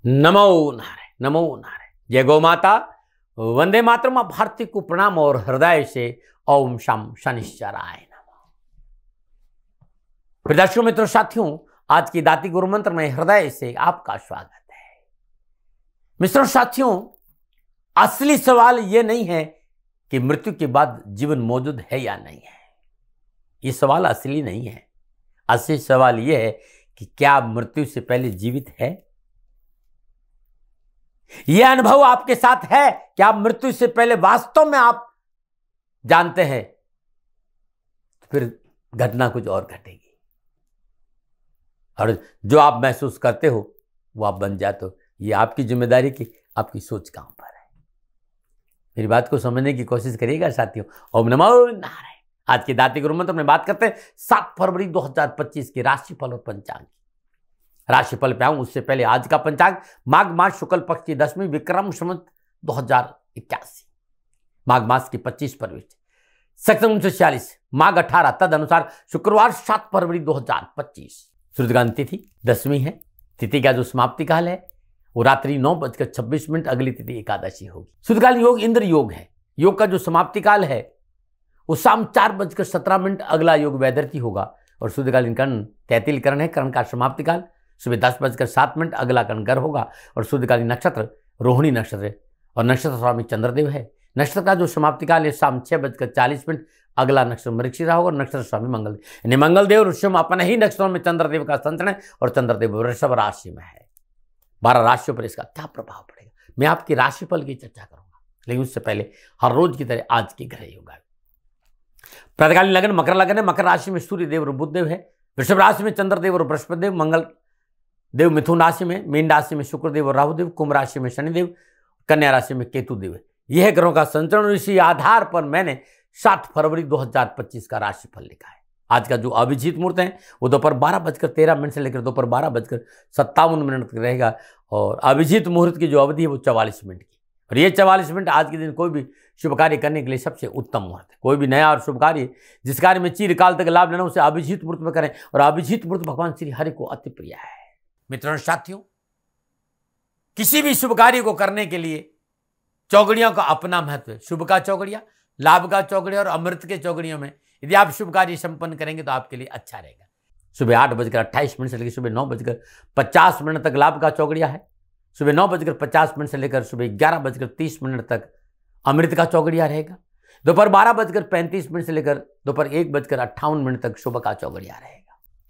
नमो नारायण, नमो नारायण। जय गौ माता, वंदे मातरम। भारती को प्रणाम और हृदय से ओम शम शनिश्चराय नमः। प्रदर्शकों, मित्रों, साथियों, आज की दाती गुरु मंत्र में हृदय से आपका स्वागत है। मित्रों, साथियों, असली सवाल यह नहीं है कि मृत्यु के बाद जीवन मौजूद है या नहीं है। यह सवाल असली नहीं है। असली सवाल यह है कि क्या मृत्यु से पहले जीवित है। यह अनुभव आपके साथ है कि आप मृत्यु से पहले वास्तव में आप जानते हैं, तो फिर घटना कुछ और घटेगी और जो आप महसूस करते हो वो आप बन जाते हो। यह आपकी जिम्मेदारी की आपकी सोच कहां पर है। मेरी बात को समझने की कोशिश करिएगा साथियों। ओम नमो नारायण। आज की दाती गुरु मंत्र में बात करते हैं 7 फरवरी 2025 की राशिफल और पंचांग। राशिफल पे आऊं उससे पहले आज का पंचांग माघ मास शुक्ल पक्ष की 10वीं विक्रम संवत 2081, माघ मास की 25 फरवरी, सक्षम 1946, माघ 18, तद अनुसार शुक्रवार 7 फरवरी 2025। सूर्यग्रहण तिथि 10वीं है। तिथि का जो समाप्ति काल है वो रात्रि 9:26। अगली तिथि एकादशी होगी। सूर्यकाल योग इंद्र योग है। योग का जो समाप्ति काल है वो शाम 4:17। अगला योग वैदर्ती होगा और सूर्यकालीन कर्ण तैतिल कर्ण है। कर्ण का समाप्ति काल सुबह 10:07। अगला कर्ण गर होगा और सूर्यकालीन नक्षत्र रोहिणी नक्षत्र है और नक्षत्र स्वामी चंद्रदेव है। नक्षत्र का जो समाप्ति काल है शाम 6:40। अगला नक्षत्र मृगशिरा होगा और नक्षत्र स्वामी मंगलदेव, यानी मंगलदेव और ऋषभ अपने ही नक्षत्रों में चंद्रदेव का संचरण है और चंद्रदेव वृषभ राशि में है। 12 राशियों पर इसका क्या प्रभाव पड़ेगा मैं आपकी राशिफल की चर्चा करूंगा, लेकिन उससे पहले हर रोज की तरह आज की ग्रह योग। प्रातःकालीन लगन मकर लगन है। मकर राशि में सूर्यदेव और बुधदेव है। वृषभ राशि में चंद्रदेव और बृहस्पतिदेव, मंगल देव मिथुन राशि में, मीन राशि में शुक्रदेव और राहुदेव, कुंभ राशि में शनिदेव, कन्या राशि में केतुदेव है। यह ग्रहों का संचरण। इसी आधार पर मैंने 7 फरवरी 2025 का राशिफल लिखा है। आज का जो अभिजीत मुहूर्त है वो दोपहर 12:13 से लेकर दोपहर 12:57 तक रहेगा और अभिजीत मुहूर्त की जो अवधि है वो 44 मिनट की। और ये 44 मिनट आज के दिन कोई भी शुभ कार्य करने के लिए सबसे उत्तम मुहूर्त है। कोई भी नया और शुभ कार्य जिस कार्य में चिरकाल तक लाभ लेना उसे अभिजीत मुहूर्त में करें और अभिजीत मुहूर्त भगवान श्री हरि को अति प्रिय है। मित्रों, साथियों, किसी भी शुभ कार्य को करने के लिए चौगड़ियों का अपना महत्व है। शुभ का चौगड़िया, लाभ का चौगड़िया और अमृत के चौगड़ियों में यदि आप शुभ कार्य संपन्न करेंगे तो आपके लिए अच्छा रहेगा। सुबह 8:28 से लेकर सुबह 9:50 तक लाभ का चौगड़िया है। सुबह 9:50 से लेकर सुबह 11:30 तक अमृत का चौगड़िया रहेगा। दोपहर 12:35 से लेकर दोपहर 1:58 तक शुभ का चौगड़िया रहेगा।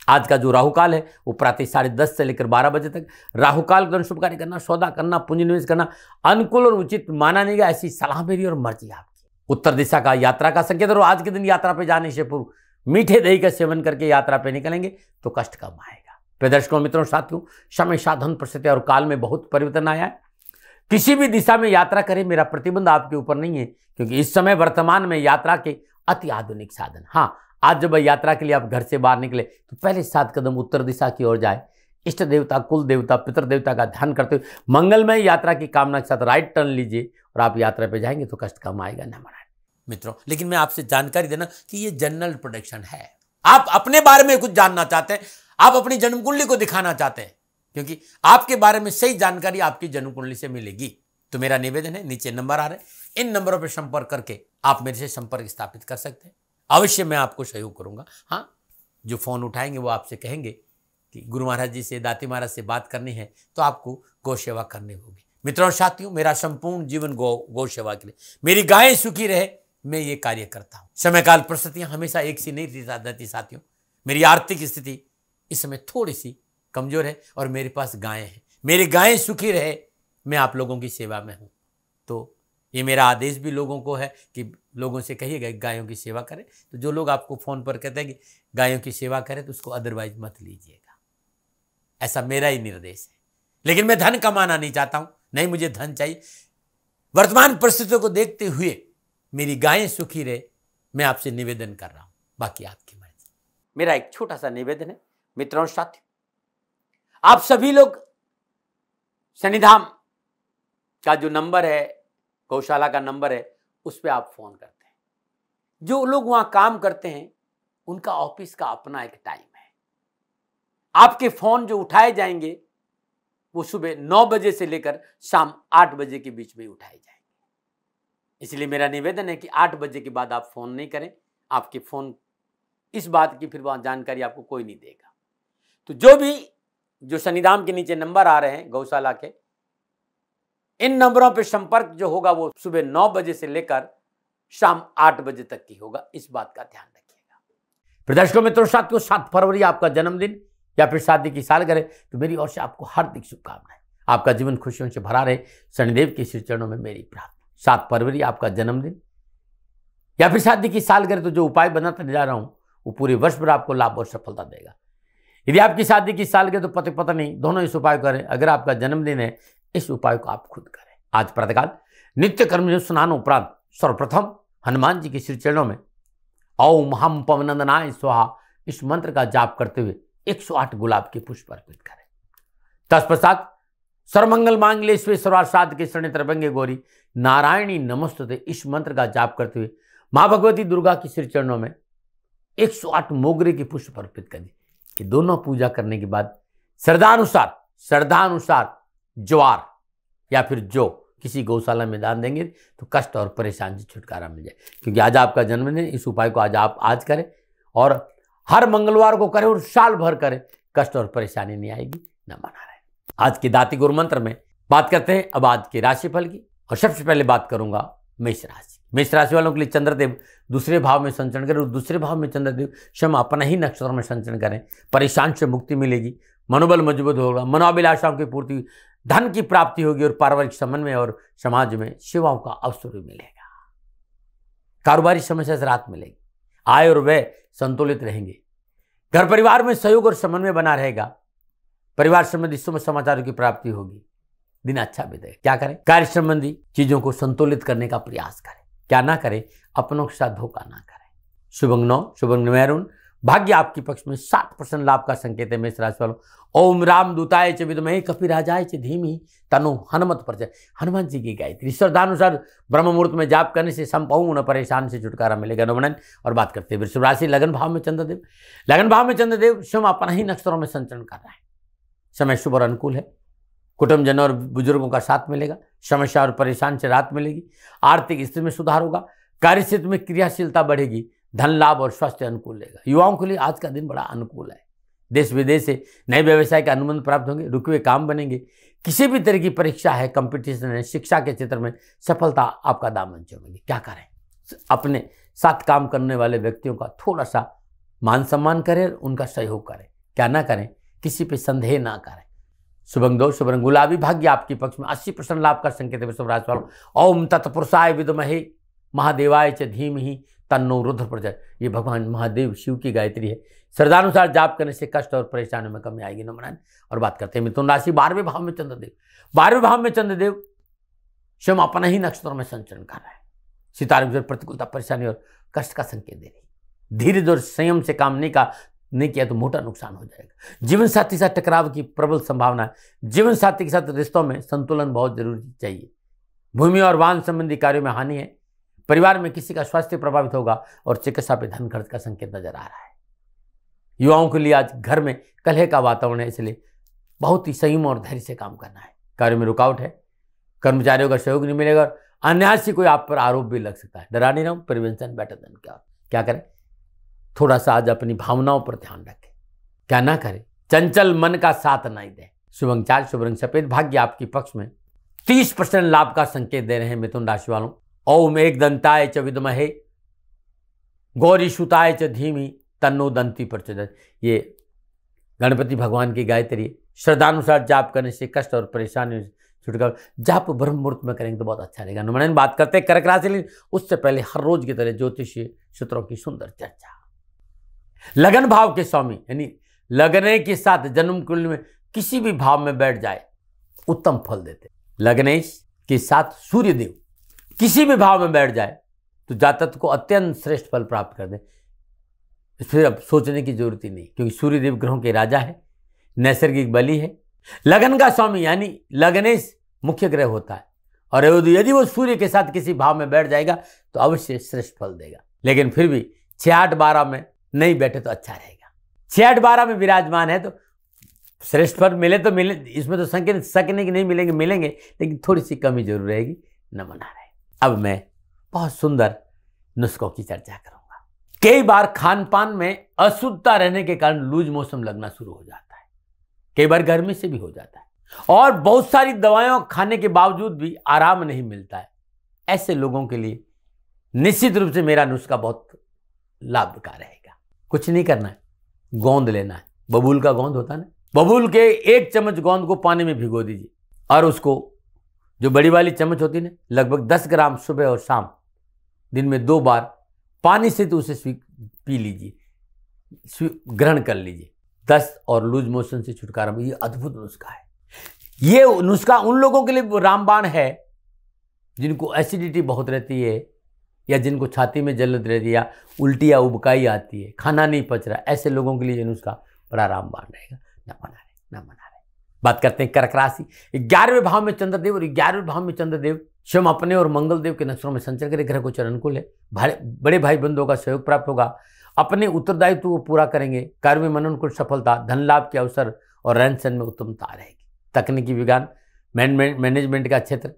आज का जो राहुकाल है वो प्रातः 10:30 से लेकर 12 बजे तक। राहुकाल के शुभ कार्य करना, सौदा करना, पूंजी निवेश करना अनुकूल और उचित माना नहीं गया। ऐसी सलाह मेरी और मर्जी आपकी। उत्तर दिशा का यात्रा का संकेत और आज के दिन यात्रा पे जाने से पूर्व मीठे दही का सेवन करके यात्रा पे निकलेंगे तो कष्ट कम आएगा। प्रदर्शकों, मित्रों, साथियों, समय साधन परिस्थिति और काल में बहुत परिवर्तन आया है। किसी भी दिशा में यात्रा करें, मेरा प्रतिबंध आपके ऊपर नहीं है, क्योंकि इस समय वर्तमान में यात्रा के अति आधुनिक साधन। हाँ, आज जब यात्रा के लिए आप घर से बाहर निकले तो पहले 7 कदम उत्तर दिशा की ओर जाए। इष्ट देवता, कुल देवता, पितर देवता का ध्यान करते हुए मंगलमय यात्रा की कामना के साथ राइट टर्न लीजिए और आप यात्रा पे जाएंगे तो कष्ट कम आएगा। न मनाए मित्रों, लेकिन मैं आपसे जानकारी देना कि ये जनरल प्रोडिक्शन है। आप अपने बारे में कुछ जानना चाहते हैं, आप अपनी जन्म कुंडली को दिखाना चाहते हैं, क्योंकि आपके बारे में सही जानकारी आपकी जन्म कुंडली से मिलेगी। तो मेरा निवेदन है, नीचे नंबर आ रहे हैं, इन नंबरों पर संपर्क करके आप मेरे से संपर्क स्थापित कर सकते हैं। अवश्य मैं आपको सहयोग करूंगा। हाँ, जो फोन उठाएंगे वो आपसे कहेंगे कि गुरु महाराज जी से, दाती महाराज से बात करनी है तो आपको गौ सेवा करनी होगी। मित्रों, साथियों, मेरा संपूर्ण जीवन गौ सेवा के लिए, मेरी गायें सुखी रहे, मैं ये कार्य करता हूं। समय काल परिस्थितियां हमेशा एक सी नहीं रहती साथियों। मेरी आर्थिक स्थिति इस समय थोड़ी सी कमजोर है और मेरे पास गायें हैं। मेरी गायें सुखी रहे, मैं आप लोगों की सेवा में हूं। तो ये मेरा आदेश भी लोगों को है कि लोगों से कहिएगा गायों की सेवा करें। तो जो लोग आपको फोन पर कहते हैं कि गायों की सेवा करें तो उसको अदरवाइज मत लीजिएगा। ऐसा मेरा ही निर्देश है। लेकिन मैं धन कमाना नहीं चाहता हूं, नहीं मुझे धन चाहिए। वर्तमान परिस्थितियों को देखते हुए मेरी गायें सुखी रहे, मैं आपसे निवेदन कर रहा हूं, बाकी आपकी मर्जी। मेरा एक छोटा सा निवेदन है मित्रों, साथियों, आप सभी लोग शनिधाम का जो नंबर है, गौशाला का नंबर है, उस पर आप फोन करते हैं। जो लोग वहां काम करते हैं उनका ऑफिस का अपना एक टाइम है। आपके फोन जो उठाए जाएंगे वो सुबह 9 बजे से लेकर शाम 8 बजे के बीच में उठाए जाएंगे। इसलिए मेरा निवेदन है कि 8 बजे के बाद आप फोन नहीं करें। आपके फोन इस बात की फिर वहां जानकारी आपको कोई नहीं देगा। तो जो शनिधाम के नीचे नंबर आ रहे हैं गौशाला के, इन नंबरों पर संपर्क जो होगा वो सुबह 9 बजे से लेकर शाम 8 बजे तक की होगा। इस बात का ध्यान रखिएगा। फिर दर्शकों मित्रों, 7 फरवरी आपका जन्मदिन या फिर शादी की सालगिरह, तो मेरी ओर से आपको हार्दिक शुभकामनाएं। आपका जीवन खुशियों से भरा रहे, शनिदेव के श्री चरणों में मेरी प्रार्थना। 7 फरवरी आपका जन्मदिन या फिर शादी की सालगिरह, तो जो उपाय बनाते जा रहा हूं वो पूरे वर्ष भर आपको लाभ और सफलता देगा। यदि आपकी शादी की सालगिरह तो पति पत्नी दोनों इस उपाय करें। अगर आपका जन्मदिन है, इस उपाय को आप खुद करें। आज प्रातःकाल नित्य कर्म स्नान उपरांत सर्वप्रथम हनुमान जी के श्री चरणों में ओम हम पवनंदनाय स्वाहा इस मंत्र का जाप करते हुए 108 गुलाब के पुष्प अर्पित करें। तत्पश्चात सर्वमंगल मांगल्ये शिवे सर्वार्थ के शरण्ये त्र्यंबके गौरी नारायणी नमोस्तुते इस मंत्र का जाप करते हुए मां भगवती दुर्गा के श्री चरणों में 108 मोगरे के पुष्प अर्पित करें। ये दोनों पूजा करने के बाद श्रद्धानुसार ज्वार या फिर जो किसी गौशाला में दान देंगे तो कष्ट और परेशानी से छुटकारा मिल जाए। क्योंकि आज आपका जन्मदिन, इस उपाय को आज करें और हर मंगलवार को करें और साल भर करें, कष्ट और परेशानी नहीं आएगी, न बना रहे। आज की दाती गुरु मंत्र में बात करते हैं अब आज के राशिफल की। और सबसे पहले बात करूंगा मेष राशि। मेष राशि वालों के लिए चंद्रदेव दूसरे भाव में संचरण करें और दूसरे भाव में चंद्रदेव स्वयं अपना ही नक्षत्र में संचरण करें। परेशान से मुक्ति मिलेगी, मनोबल मजबूत होगा, मनोभिलाषाओं की पूर्ति, धन की प्राप्ति होगी और पारिवारिक समन्वय और समाज में सेवाओं का अवसर भी मिलेगा। कारोबारी समस्या से राहत मिलेगी, आय और व्यय संतुलित रहेंगे, घर परिवार में सहयोग और समन्वय बना रहेगा, परिवार संबंधी शुभ समाचारों की प्राप्ति होगी, दिन अच्छा बीतेगा। क्या करें? कार्य संबंधी चीजों को संतुलित करने का प्रयास करें। क्या ना करें? अपनों के साथ धोखा ना करें। शुभ अंग 9, शुभ अंग मैरून, भाग्य आपके पक्ष में 60% लाभ का संकेत है। मेष राशि वालों, ओम राम दूताय च विद्महे कपिराजाय च धीमहि तन्नो हनुमत प्रचोदयात्। हनुमान जी की गायत्री श्रद्धानुसार ब्रह्म मुहूर्त में जाप करने से संपूर्ण परेशान से छुटकारा मिलेगा। नमन। और बात करते हैं वृषभ राशि, लगन भाव में चंद्रदेव। लगन भाव में चंद्रदेव स्वयं अपना ही नक्षत्रों में संचरण कर रहा है। समय शुभ और अनुकूल है, कुटुंबजनों और बुजुर्गों का साथ मिलेगा, समस्या और परेशान से राहत मिलेगी, आर्थिक स्थिति में सुधार होगा, कार्यक्षेत्र में क्रियाशीलता बढ़ेगी, धन लाभ और स्वास्थ्य अनुकूल रहेगा। युवाओं के लिए आज का दिन बड़ा अनुकूल है। देश विदेश से नए व्यवसाय के अनुबंध प्राप्त होंगे, रुके हुए काम बनेंगे, किसी भी तरह की परीक्षा है, कंपटीशन है, शिक्षा के क्षेत्र में सफलता आपका दामन चूमेगी। क्या करें? अपने साथ काम करने वाले व्यक्तियों का थोड़ा सा मान सम्मान करें, उनका सहयोग करें। क्या ना करें? किसी पे संदेह ना करें। शुभ अंग 2, शुभ रंग गुलाबी, भाग्य आपके पक्ष में 80% लाभ का संकेत है। वृषभ राशि वालों, ओम तत्पुरुषाय विद्महे महादेवाय च धीमहि तन्नो रुद्र प्रचोदयात्। ये भगवान महादेव शिव की गायत्री है। श्रद्धानुसार जाप करने से कष्ट और परेशानियों में कमी आएगी। नमन। और बात करते हैं मिथुन राशि, 12वें भाव में चंद्रदेव। 12वें भाव में चंद्रदेव स्वयं अपना ही नक्षत्र में संचरण कर रहा है। सितारे में प्रतिकूलता, परेशानी और कष्ट का संकेत दे रही। धीरे और संयम से काम नहीं किया तो मोटा नुकसान हो जाएगा। जीवन साथी के साथ टकराव की प्रबल संभावना है। जीवन साथी के साथ रिश्तों में संतुलन बहुत जरूरी चाहिए। भूमि और वाहन संबंधी कार्यों में हानि है। परिवार में किसी का स्वास्थ्य प्रभावित होगा और चिकित्सा पे धन खर्च का संकेत नजर आ रहा है। युवाओं के लिए आज घर में कलह का वातावरण है, इसलिए बहुत ही संयम और धैर्य से काम करना है। कार्यों में रुकावट है, कर्मचारियों का सहयोग नहीं मिलेगा और अन्याय से कोई आप पर आरोप भी लग सकता है। डरा नहीं रहूं, प्रिवेंशन बेटर देन क्योर। क्या करें? थोड़ा सा आज अपनी भावनाओं पर ध्यान रखें। क्या ना करें? चंचल मन का साथ नहीं दे। शुभ अंग 4, शुभ रंग सफेद, भाग्य आपके पक्ष में 30% लाभ का संकेत दे रहे हैं। मिथुन राशि वालों, ओम एकदंताय च विद्महे गौरीसुताय च धीमहि तन्नो दंती प्रचोदयात्। ये गणपति भगवान की गायत्री, श्रद्धानुसार जाप करने से कष्ट और परेशानी छुटकारा। जाप ब्रह्म मुहूर्त में करेंगे तो बहुत अच्छा रहेगा। नमन। बात करते हैं कर्क राशि, उससे पहले हर रोज की तरह ज्योतिषीय सूत्रों की सुंदर चर्चा। लगन भाव के स्वामी यानी लगने के साथ जन्म कुंडली में किसी भी भाव में बैठ जाए उत्तम फल देते। लगनेश के साथ सूर्यदेव किसी भी भाव में बैठ जाए तो जातक को अत्यंत श्रेष्ठ फल प्राप्त कर दे। फिर अब सोचने की जरूरत ही नहीं, क्योंकि सूर्यदेव ग्रहों के राजा है, नैसर्गिक बलि है। लगन का स्वामी यानी लगनेश मुख्य ग्रह होता है और यदि वो सूर्य के साथ किसी भाव में बैठ जाएगा तो अवश्य श्रेष्ठ फल देगा। लेकिन फिर भी 6, 8, 12 में नहीं बैठे तो अच्छा रहेगा। 6, 8, 12 में विराजमान है तो श्रेष्ठ फल मिले तो मिले, इसमें तो शक नहीं कि नहीं मिलेंगे, मिलेंगे, लेकिन थोड़ी सी कमी जरूर रहेगी। नमन नारायण। अब मैं बहुत सुंदर नुस्खों की चर्चा करूंगा। कई बार खान पान में अशुद्धता रहने के कारण लूज मोशन लगना शुरू हो जाता है, कई बार गर्मी से भी हो जाता है, और बहुत सारी दवाइयां खाने के बावजूद भी आराम नहीं मिलता है। ऐसे लोगों के लिए निश्चित रूप से मेरा नुस्खा बहुत लाभकारी रहेगा। कुछ नहीं करना है, गोंद लेना है, बबूल का गोंद होता है ना, बबूल के 1 चम्मच गोंद को पानी में भिगो दीजिए, और उसको जो बड़ी वाली चम्मच होती है ना, लगभग 10 ग्राम सुबह और शाम दिन में 2 बार पानी से तो उसे पी लीजिए, ग्रहण कर लीजिए। दस्त और लूज मोशन से छुटकारा में ये अद्भुत नुस्खा है। ये नुस्खा उन लोगों के लिए रामबाण है जिनको एसिडिटी बहुत रहती है, या जिनको छाती में जलन रहती है, या उल्टी या उबकाई आती है, खाना नहीं पच रहा, ऐसे लोगों के लिए ये नुस्खा बड़ा रामबाण रहेगा। न बना रहे। बात करते हैं कर्क राशि। 11वें भाव में चंद्रदेव, और 11वें भाव में चंद्रदेव स्वयं अपने और मंगल देव के नक्षत्रों में संचर करे। ग्रह गोचर अनुकूल है, बड़े भाई बंधुओं का सहयोग प्राप्त होगा, अपने उत्तरदायित्व को पूरा करेंगे, कार्य में मनोनुकूल सफलता, धन लाभ के अवसर और रहन सहन में उत्तमता रहेगी। तकनीकी विज्ञान, मैनेजमेंट का क्षेत्र,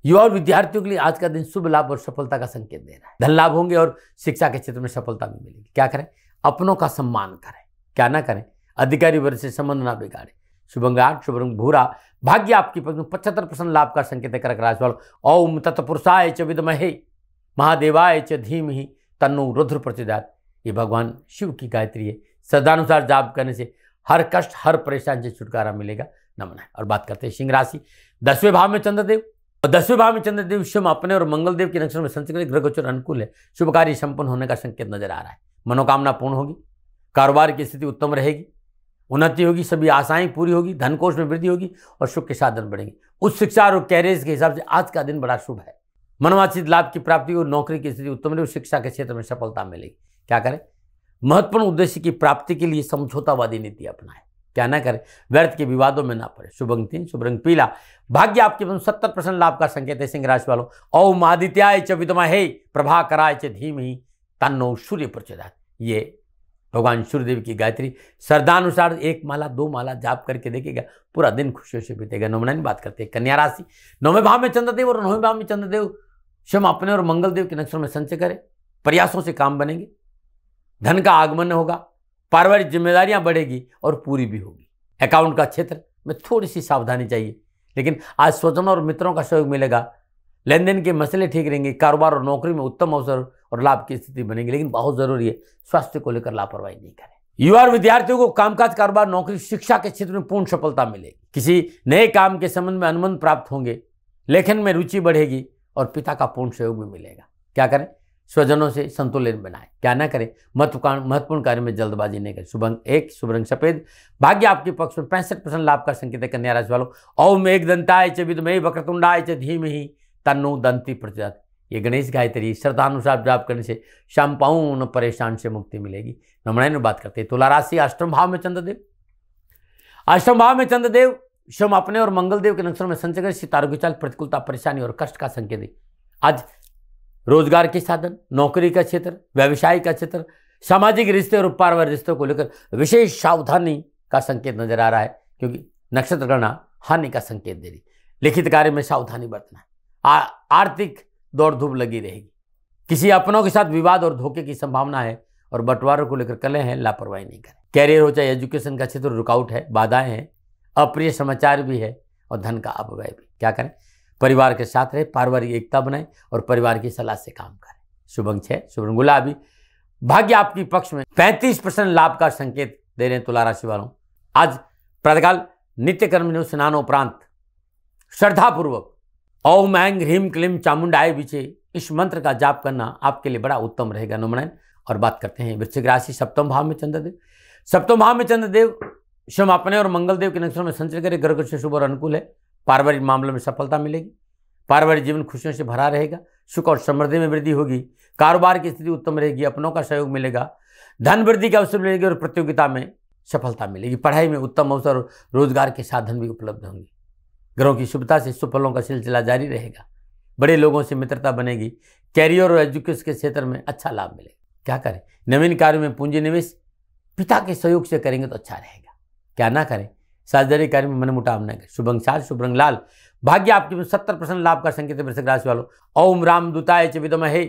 युवा और विद्यार्थियों के लिए आज का दिन शुभ लाभ और सफलता का संकेत दे रहा है। धन लाभ होंगे और शिक्षा के क्षेत्र में सफलता भी मिलेगी। क्या करें? अपनों का सम्मान करें, क्या ना करें, अधिकारी वर्ग से संबंध ना बिगाड़े। शुभ अंग 8, शुभ रंग भूरा, भाग्य आपकी पक्ष में 75% लाभ का संकेत है। कर्क राशि वालों, ओम तत्पुरुषाय च विद्महे महादेवाय च धीमहि तन्नो रुद्र प्रचोदयात्। ये भगवान शिव की गायत्री है। श्रद्धानुसार जाप करने से हर कष्ट, हर परेशानी से छुटकारा मिलेगा। नमन है। और बात करते हैं सिंह राशि। 10वें भाव में चंद्रदेव, और 10वें भाव में चंद्रदेव स्वयं अपने और मंगल देव के नक्षत्र में संचर, ग्रह गोचर अनुकूल है। शुभ कार्य संपन्न होने का संकेत नजर आ रहा है। मनोकामना पूर्ण होगी, कारोबार की स्थिति उत्तम रहेगी, उन्नति होगी, सभी आशाएं पूरी होगी, धन कोष में वृद्धि होगी और सुख के साधन बढ़ेंगे। उच्च शिक्षा और कैरियर के हिसाब से आज का दिन बड़ा शुभ है। मनोवांछित लाभ की प्राप्ति और नौकरी की स्थिति उत्तम रहेगी, शिक्षा के क्षेत्र में सफलता मिलेगी। क्या करें? महत्वपूर्ण उद्देश्य की प्राप्ति के लिए समझौतावादी नीति अपनाएं, क्या ना करें, व्यर्थ के विवादों में ना पड़े। शुभ अंग 3, शुभ रंग पीला, भाग्य आपके 70% लाभ का संकेत है। सिंह राशि वालों, ओम आदित्याय च विद्महे प्रभाकराय च धीमहि तन्नो सूर्य प्रचोदयात्। ये भगवान सूर्यदेव की गायत्री श्रद्धानुसार 1 माला 2 माला जाप करके देखेगा, पूरा दिन खुशियों से बीतेगा। नवमनाइन बात करते हैं कन्या राशि। 9वें भाव में चंद्रदेव, और 9वें भाव में चंद्रदेव स्वयं अपने और मंगल देव के नक्षत्र में संचय करे। प्रयासों से काम बनेंगे, धन का आगमन होगा, पारिवारिक जिम्मेदारियां बढ़ेगी और पूरी भी होगी। अकाउंट का क्षेत्र में थोड़ी सी सावधानी चाहिए, लेकिन आज स्वजनों और मित्रों का सहयोग मिलेगा। लेन देन के मसले ठीक रहेंगे, कारोबार और नौकरी में उत्तम अवसर और लाभ की स्थिति बनेगी, लेकिन बहुत जरूरी है स्वास्थ्य को लेकर लापरवाही नहीं करें। युवा और विद्यार्थियों को कामकाज, कारोबार, नौकरी, शिक्षा के क्षेत्र में पूर्ण सफलता मिलेगी। किसी नए काम के संबंध में अनुबंध प्राप्त होंगे, लेखन में रुचि बढ़ेगी और पिता का पूर्ण सहयोग भी मिलेगा। क्या करें? स्वजनों से संतुलन बनाएं, क्या ना करें, महत्वपूर्ण कार्य में जल्दबाजी नहीं करें। शुभ अंग 1, शुभ रंग सफेद, भाग्य आपके पक्ष में 65% लाभ का संकेत है। कन्या राशि वालों, ओम एकदंताय च विद्महे वक्रतुंडाय च धीमहि तन्नो दंती प्रचोदयात्। ये गणेश गायत्री श्रद्धानुसार जाप करने से संपूर्ण परेशान से मुक्ति मिलेगी। नमनाइन में बात करते हैं तुला राशि। 8वें भाव में चंद्रदेव, 8वें भाव में चंद्रदेव स्वयं अपने और मंगल देव के नक्षत्र में संचय कर सितारों की चाल, प्रतिकूलता, परेशानी और कष्ट का संकेत है। आज रोजगार के साधन, नौकरी का क्षेत्र, व्यवसाय का क्षेत्र, सामाजिक रिश्ते और पारिवारिक रिश्तों को लेकर विशेष सावधानी का संकेत नजर आ रहा है, क्योंकि नक्षत्र गणना हानि का संकेत दे रही। लिखित कार्य में सावधानी बरतना है। आर्थिक दौड़ धूप लगी रहेगी। किसी अपनों के साथ विवाद और धोखे की संभावना है, और बंटवारों को लेकर कलह है, लापरवाही नहीं करें। कैरियर हो चाहे एजुकेशन का क्षेत्र, रुकावट है, बाधाएं हैं, अप्रिय समाचार भी है और धन का अपव्यय भी। क्या करें? परिवार के साथ रहे, पारिवारिक एकता बनाएं और परिवार की सलाह से काम करें। शुभ अंग 6, शुभ रंग गुलाबी, भाग्य आपकी पक्ष में 35% लाभ का संकेत दे रहे हैं। तुला राशि वालों, आज प्रातःकाल नित्य कर्म स्नानोपरांत श्रद्धापूर्वक ओम ऐं ह्रीं क्लीं चामुंडाय विचे इस मंत्र का जाप करना आपके लिए बड़ा उत्तम रहेगा। नमन। और बात करते हैं वृश्चिक राशि। 7वें भाव में चंद्रदेव, 7वें भाव में चंद्रदेव स्वयं अपने और मंगल देव के नक्षत्र में संचय करे। ग्रह से शुभ और अनुकूल है, पारिवारिक मामलों में सफलता मिलेगी, पारिवारिक जीवन खुशियों से भरा रहेगा, सुख और समृद्धि में वृद्धि होगी, कारोबार की स्थिति उत्तम रहेगी, अपनों का सहयोग मिलेगा, धन वृद्धि का अवसर मिलेगी और प्रतियोगिता में सफलता मिलेगी। पढ़ाई में उत्तम अवसर और रोजगार के साधन भी उपलब्ध होंगे। ग्रहों की शुभता से सुफलों का सिलसिला जारी रहेगा, बड़े लोगों से मित्रता बनेगी, कैरियर और एजुकेशन के क्षेत्र में अच्छा लाभ मिलेगा। क्या करें? नवीन कार्यों में पूंजी निवेश पिता के सहयोग से करेंगे तो अच्छा रहेगा। क्या ना करें, साझेदारी कार्य में मनमुटाव न करें। शुभ अंक 7, शुभ रंग लाल, भाग्य आपके 70% लाभ का संकेत है वृश्चिक राशि वालों। ओम राम दूताय च विद्महे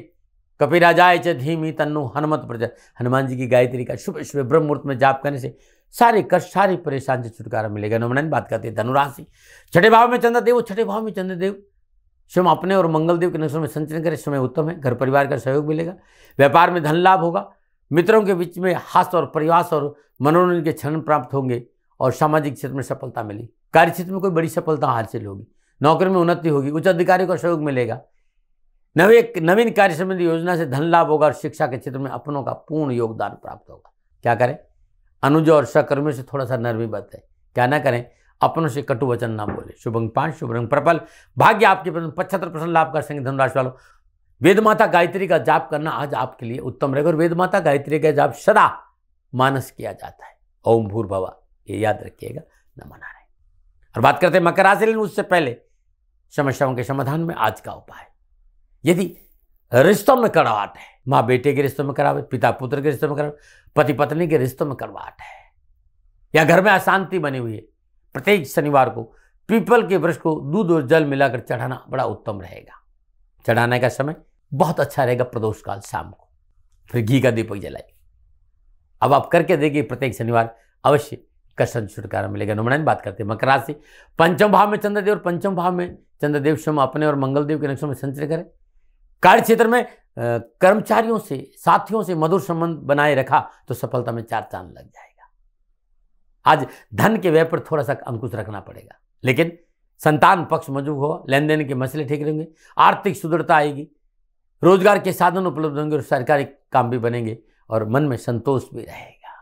कपिराजाय च धीमहि तन्नो हनुमत प्रचोदयात्। हनुमान जी की गायत्री का शुभ शुभ ब्रह्म मुहूर्त में जाप करने से सारे कष्ट सारी परेशानी से छुटकारा मिलेगा। नवमन बात करते हैं धनुराशि, छठे भाव में चंद्रदेव, छठे भाव में चंद्रदेव स्वयं अपने और मंगलदेव के नक्षत्रों में संचरण करें, समय उत्तम है। घर परिवार का सहयोग मिलेगा, व्यापार में धन लाभ होगा, मित्रों के बीच में हास्य और प्रयास और मनोरंजन के क्षण प्राप्त होंगे और सामाजिक क्षेत्र में सफलता मिलेगी। कार्य क्षेत्र में कोई बड़ी सफलता हासिल होगी, नौकरी में उन्नति होगी, उच्च अधिकारियों का सहयोग मिलेगा, नवीन कार्य संबंधी योजना से धन लाभ होगा और शिक्षा के क्षेत्र में अपनों का पूर्ण योगदान प्राप्त होगा। क्या करें, अनुज और सहकर्मियों से थोड़ा सा नरमी बरतें। क्या ना करें, अपनों से कटु वचन ना बोले। शुभ अंक 5, शुभ रंग पर्पल, भाग्य आपके 75% लाभ कर संगे। धनुराशि वालों, वेद माता गायत्री का जाप करना आज आपके लिए उत्तम रहेगा और वेद माता गायत्री का जाप सदा मानस किया जाता है। ओम भूर्भुवः, ये याद रखिएगा, न मनाएं। और बात करते हैं मकर राशि, लेकिन उससे पहले समस्याओं के समाधान में आज का उपाय। यदि रिश्तों में कड़वाहट है, माँ बेटे के रिश्तों में कड़वाहट, पिता पुत्र के रिश्तों में कड़वाहट, पति पत्नी के रिश्तों में कड़वाहट है, या घर में अशांति बनी हुई है, प्रत्येक शनिवार को पीपल के वृक्ष को दूध और जल मिलाकर चढ़ाना बड़ा उत्तम रहेगा। चढ़ाने का समय बहुत अच्छा रहेगा प्रदोष काल शाम को, फिर घी का दीपक जलाइए। अब आप करके देखिए, प्रत्येक शनिवार अवश्य कष्ट छुटकारा मिलेगा। नमन बात करते हैं मकर राशि, पंचम भाव में चंद्रदेव और पंचम भाव में चंद्रदेव स्वयं अपने और मंगलदेव के नक्षत्रों में संचरण करें। कार्य क्षेत्र में कर्मचारियों से, साथियों से मधुर संबंध बनाए रखा तो सफलता में 4 चांद लग जाएगा। आज धन के व्यय पर थोड़ा सा अंकुश रखना पड़ेगा, लेकिन संतान पक्ष मजबूत होगा, लेन देन के मसले ठीक रहेंगे, आर्थिक सुदृढ़ता आएगी, रोजगार के साधन उपलब्ध होंगे और सरकारी काम भी बनेंगे और मन में संतोष भी रहेगा।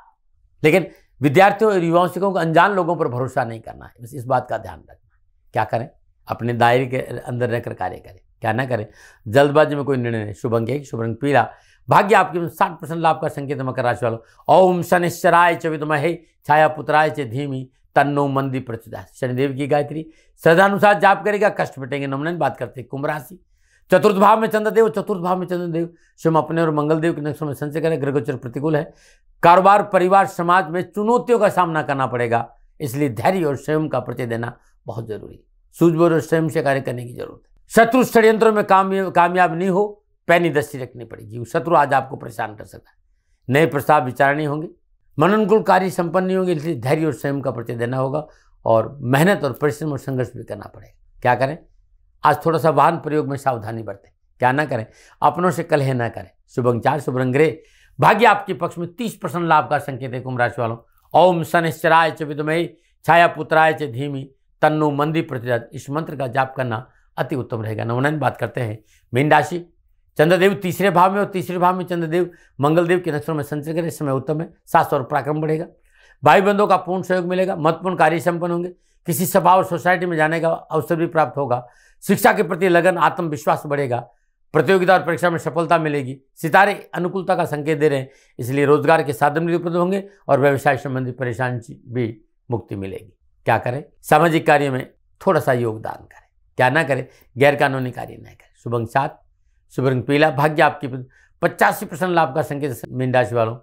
लेकिन विद्यार्थियों और युवाओं को अनजान लोगों पर भरोसा नहीं करना है, बस इस बात का ध्यान रखना। क्या करें, अपने दायरे के अंदर रहकर कार्य करें। क्या ना करें, जल्दबाजी में कोई निर्णय नहीं। शुभ अंक 1, शुभ रंग पीला, भाग्य आपके 60% लाभ का संकेत है मकर राशि वालों। ओम शनिश्चराय च विद्महे छाया पुत्राय च धीमहि तन्नो मंदी प्रचोदयात्। शनिदेव की गायत्री श्रद्धानुसार जाप करेगा, कष्ट मिटेंगे। नमन बात करते हैं कुंभ राशि, चतुर्थ भाव में चंद्रदेव, चतुर्थ भाव में चंद्रदेव स्वयं अपने और मंगलदेव के नक्षत्रों में संचय करें। ग्रह गोचर प्रतिकूल है, कारोबार परिवार समाज में चुनौतियों का सामना करना पड़ेगा, इसलिए धैर्य और स्वयं का परिचय देना बहुत जरूरी है। सूझबूझ और स्वयं से कार्य करने की जरूरत है। शत्रु षड्यंत्रों में कामयाब नहीं हो, पैनी दस्ती रखनी पड़ेगी। शत्रु आज आपको परेशान कर सकता है, नए प्रस्ताव विचारणी होंगे, मनोनुकूल कार्य संपन्न नहीं होंगे, इसलिए धैर्य और स्वयं का परिचय देना होगा और मेहनत और परिश्रम और संघर्ष भी करना पड़ेगा। क्या करें, आज थोड़ा सा वाहन प्रयोग में सावधानी बरतें। क्या ना करें, अपनों से कलह ना करें। शुभ अंक 4, शुभ रंग ग्रे, भाग्य आपके पक्ष में 30% लाभ का संकेत है कुंभ राशि वालों। ओम शनिश्चराय च विद्महे छाया पुत्राय च धीमहि तन्नो मंदी प्रचोदयात्। इस मंत्र का जाप करना अति उत्तम रहेगा। नवनयन बात करते हैं मीन राशि, चंद्रदेव तीसरे भाव में और तीसरे भाव में चंद्रदेव मंगलदेव के नक्षत्रों में संचरण करें, समय उत्तम है। साहस और पराक्रम बढ़ेगा, भाई बंधुओं का पूर्ण सहयोग मिलेगा, महत्वपूर्ण कार्य संपन्न होंगे, किसी सभा और सोसाइटी में जाने का अवसर भी प्राप्त होगा, शिक्षा के प्रति लगन आत्मविश्वास बढ़ेगा, प्रतियोगिता और परीक्षा में सफलता मिलेगी। सितारे अनुकूलता का संकेत दे रहे हैं, इसलिए रोजगार के साधन भी उपलब्ध होंगे और व्यवसाय संबंधी परेशानी से भी मुक्ति मिलेगी। क्या करें, सामाजिक कार्य में थोड़ा सा योगदान करें। क्या ना करें, गैर कानूनी कार्य न करें। शुभ अंक 7, शुभ रंग पीला, भाग्य आपकी 85% लाभ का संकेत मीन राशि वालों।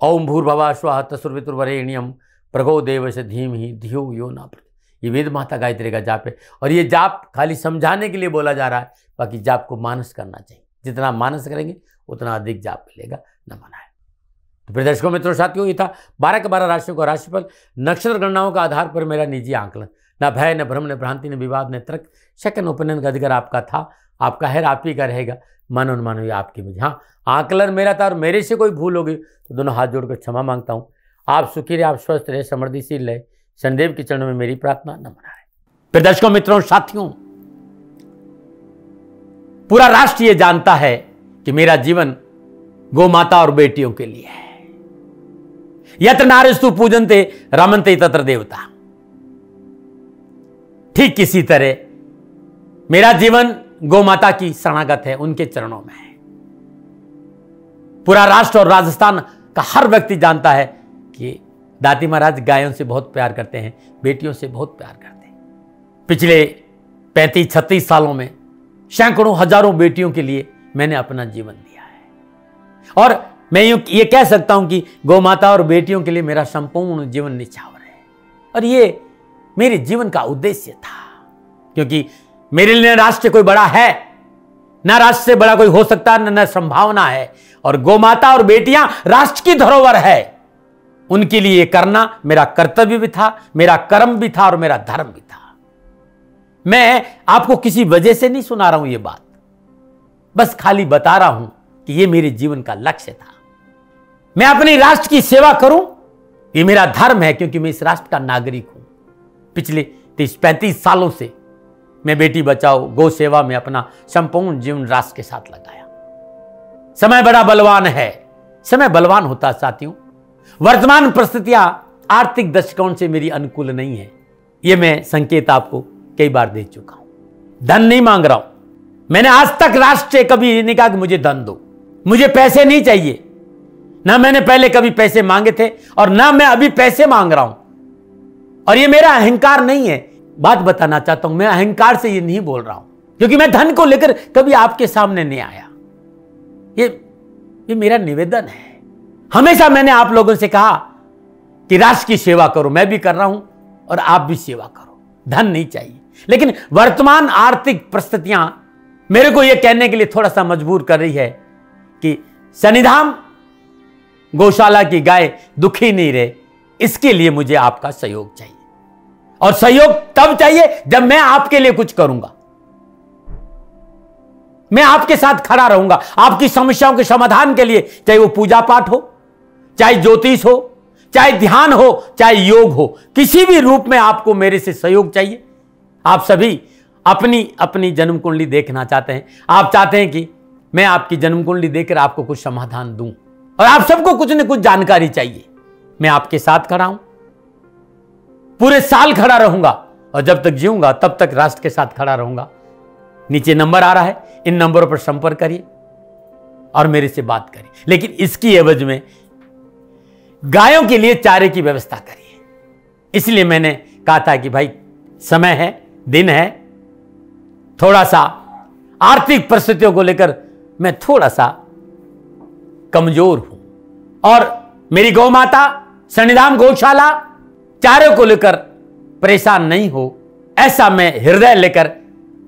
ओम भूर्भुवः स्वः तत्सवितुर्वरेण्यं भर्गो देवस्य धीमहि धियो यो न प्रचोदयात्। ये वेद माता गायत्री का जाप है और ये जाप खाली समझाने के लिए बोला जा रहा है, बाकी जाप को मानस करना चाहिए। जितना मानस करेंगे उतना अधिक जाप मिलेगा, न मनाएं। तो प्रिय दर्शकों मित्रों साथियों, ये था 12 के 12 राशियों का राशिफल। नक्षत्र गणनाओं का आधार पर मेरा निजी आंकलन, न भय न भ्रम न भ्रांति न विवाद न तर्क, सेकंड ओपिनियन का अधिकार आपका था, आपका है, आप ही का रहेगा। मानो अनुमानो ये आपकी मुझे, हाँ आंकलन मेरा था और मेरे से कोई भूल होगी तो दोनों हाथ जोड़कर क्षमा मांगता हूँ। आप सुखी रहे, आप स्वस्थ रहे, समृद्धिशील रहे, शनिदेव के चरणों में मेरी प्रार्थना, न मनाएं। फिर दर्शकों मित्रों साथियों, पूरा राष्ट्र ये जानता है कि मेरा जीवन गौ माता और बेटियों के लिए है। यत्र नारीस्तु पूजन्ते रमन्ते तत्र देवता। ठीक किसी तरह मेरा जीवन गौ माता की शरणागत है, उनके चरणों में है। पूरा राष्ट्र और राजस्थान का हर व्यक्ति जानता है कि दादी महाराज गायों से बहुत प्यार करते हैं, बेटियों से बहुत प्यार करते हैं। पिछले 35-36 सालों में सैकड़ों हजारों बेटियों के लिए मैंने अपना जीवन दिया है और मैं ये कह सकता हूं कि गौ माता और बेटियों के लिए मेरा संपूर्ण जीवन निछावर है। और ये मेरे जीवन का उद्देश्य था, क्योंकि मेरे लिए राष्ट्र कोई बड़ा है, ना राष्ट्र से बड़ा कोई हो सकता, न संभावना है। और गौमाता और बेटियां राष्ट्र की धरोहर है, उनके लिए ये करना मेरा कर्तव्य भी था, मेरा कर्म भी था और मेरा धर्म भी था। मैं आपको किसी वजह से नहीं सुना रहा हूं ये बात, बस खाली बता रहा हूं कि ये मेरे जीवन का लक्ष्य था। मैं अपने राष्ट्र की सेवा करूं, ये मेरा धर्म है, क्योंकि मैं इस राष्ट्र का नागरिक हूं। पिछले 30-35 सालों से मैं बेटी बचाओ, गौ सेवा में अपना संपूर्ण जीवन राष्ट्र के साथ लगाया। समय बड़ा बलवान है, समय बलवान होता साथियों। वर्तमान परिस्थितियां आर्थिक दृष्टिकोण से मेरी अनुकूल नहीं है, यह मैं संकेत आपको कई बार दे चुका हूं। धन नहीं मांग रहा हूं, मैंने आज तक राष्ट्र से कभी नहीं कहा कि मुझे धन दो, मुझे पैसे नहीं चाहिए। ना मैंने पहले कभी पैसे मांगे थे और ना मैं अभी पैसे मांग रहा हूं। और ये मेरा अहंकार नहीं है, बात बताना चाहता हूं, मैं अहंकार से ये नहीं बोल रहा हूं, क्योंकि मैं धन को लेकर कभी आपके सामने नहीं आया। ये मेरा निवेदन है। हमेशा मैंने आप लोगों से कहा कि राष्ट्र की सेवा करो, मैं भी कर रहा हूं और आप भी सेवा करो। धन नहीं चाहिए, लेकिन वर्तमान आर्थिक परिस्थितियां मेरे को यह कहने के लिए थोड़ा सा मजबूर कर रही है कि शनिधाम गौशाला की गाय दुखी नहीं रहे, इसके लिए मुझे आपका सहयोग चाहिए। और सहयोग तब चाहिए जब मैं आपके लिए कुछ करूंगा, मैं आपके साथ खड़ा रहूंगा, आपकी समस्याओं के समाधान के लिए, चाहे वो पूजा पाठ हो, चाहे ज्योतिष हो, चाहे ध्यान हो, चाहे योग हो, किसी भी रूप में आपको मेरे से सहयोग चाहिए। आप सभी अपनी अपनी जन्म कुंडली देखना चाहते हैं, आप चाहते हैं कि मैं आपकी जन्म कुंडली देखकर आपको कुछ समाधान दूं, और आप सबको कुछ न कुछ जानकारी चाहिए। मैं आपके साथ खड़ा हूं, पूरे साल खड़ा रहूंगा, और जब तक जीऊंगा तब तक राष्ट्र के साथ खड़ा रहूंगा। नीचे नंबर आ रहा है, इन नंबरों पर संपर्क करिए और मेरे से बात करिए, लेकिन इसकी एवज में गायों के लिए चारे की व्यवस्था करिए। इसलिए मैंने कहा था कि भाई समय है, दिन है, थोड़ा सा आर्थिक परिस्थितियों को लेकर मैं थोड़ा सा कमजोर हूं, और मेरी गौ माता शनिधाम गौशाला चारे को लेकर परेशान नहीं हो, ऐसा मैं हृदय लेकर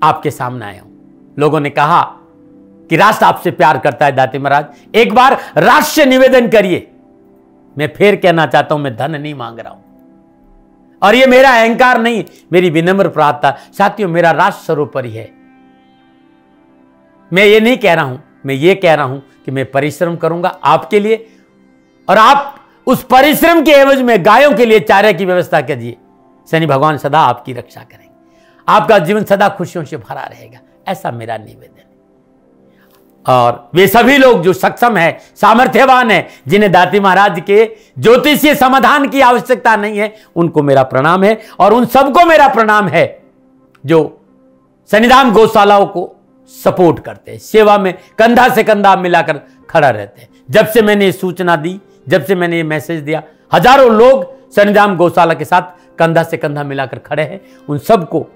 आपके सामने आया हूं। लोगों ने कहा कि राष्ट्र आपसे प्यार करता है दाती महाराज, एक बार राष्ट्र से निवेदन करिए। मैं फिर कहना चाहता हूं, मैं धन नहीं मांग रहा हूं, और यह मेरा अहंकार नहीं, मेरी विनम्र प्रार्थना। साथियों, मेरा राष्ट्र सर्वोपरि है। मैं ये नहीं कह रहा हूं, मैं ये कह रहा हूं कि मैं परिश्रम करूंगा आपके लिए, और आप उस परिश्रम के एवज में गायों के लिए चारे की व्यवस्था कीजिए। शनि भगवान सदा आपकी रक्षा करेंगे, आपका जीवन सदा खुशियों से भरा रहेगा, ऐसा मेरा निवेदन है। और वे सभी लोग जो सक्षम है, सामर्थ्यवान है, जिन्हें दाती महाराज के ज्योतिषीय समाधान की आवश्यकता नहीं है, उनको मेरा प्रणाम है। और उन सबको मेरा प्रणाम है जो शनिधाम गौशालाओं को सपोर्ट करते हैं, सेवा में कंधा से कंधा मिलाकर खड़ा रहते हैं। जब से मैंने ये सूचना दी, जब से मैंने ये मैसेज दिया, हजारों लोग शनिधाम गौशाला के साथ कंधा से कंधा मिलाकर खड़े हैं। उन सबको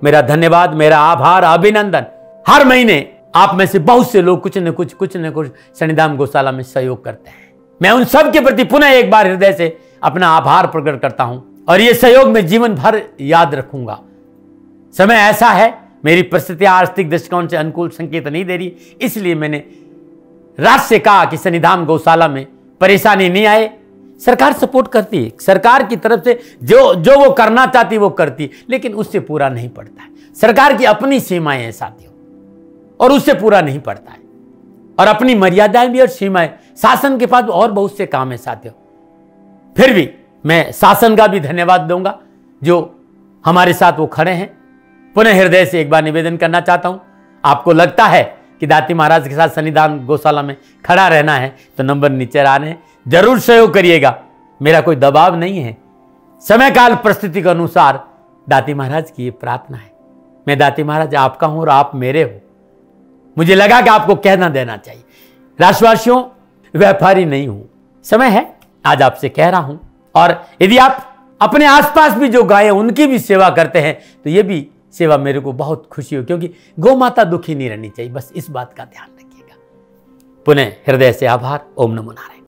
मेरा धन्यवाद, मेरा आभार, अभिनंदन। हर महीने आप में से बहुत से लोग कुछ न कुछ शनिधाम गौशाला में सहयोग करते हैं। मैं उन सब के प्रति पुनः एक बार हृदय से अपना आभार प्रकट करता हूं, और यह सहयोग मैं जीवन भर याद रखूंगा। समय ऐसा है, मेरी परिस्थितियां आर्थिक दृष्टिकोण से अनुकूल संकेत नहीं दे रही, इसलिए मैंने राष्ट्र से कहा कि शनिधाम गौशाला में परेशानी नहीं आए। सरकार सपोर्ट करती है, सरकार की तरफ से जो वो करना चाहती वो करती, लेकिन उससे पूरा नहीं पड़ता है। सरकार की अपनी सीमाएं हैं साथियों, और उससे पूरा नहीं पड़ता है, और अपनी मर्यादाएं भी और सीमाएं। शासन के पास और बहुत से काम है साथियों। फिर भी मैं शासन का भी धन्यवाद दूंगा जो हमारे साथ वो खड़े हैं। पुनः हृदय से एक बार निवेदन करना चाहता हूं, आपको लगता है कि दाती महाराज के साथ शनिधाम गौशाला में खड़ा रहना है तो नंबर नीचे आ रहे हैं, जरूर सहयोग करिएगा। मेरा कोई दबाव नहीं है, समय काल परिस्थिति के अनुसार दाती महाराज की ये प्रार्थना है। मैं दाती महाराज आपका हूं और आप मेरे हो, मुझे लगा कि आपको कहना देना चाहिए। राष्ट्रवासियों, व्यापारी नहीं हूं, समय है आज आपसे कह रहा हूं। और यदि आप अपने आसपास भी जो गाय उनकी भी सेवा करते हैं तो ये भी सेवा मेरे को बहुत खुशी हो, क्योंकि गौ माता दुखी नहीं रहनी चाहिए, बस इस बात का ध्यान रखिएगा। पुनः हृदय से आभार। ओम नमो नारायण।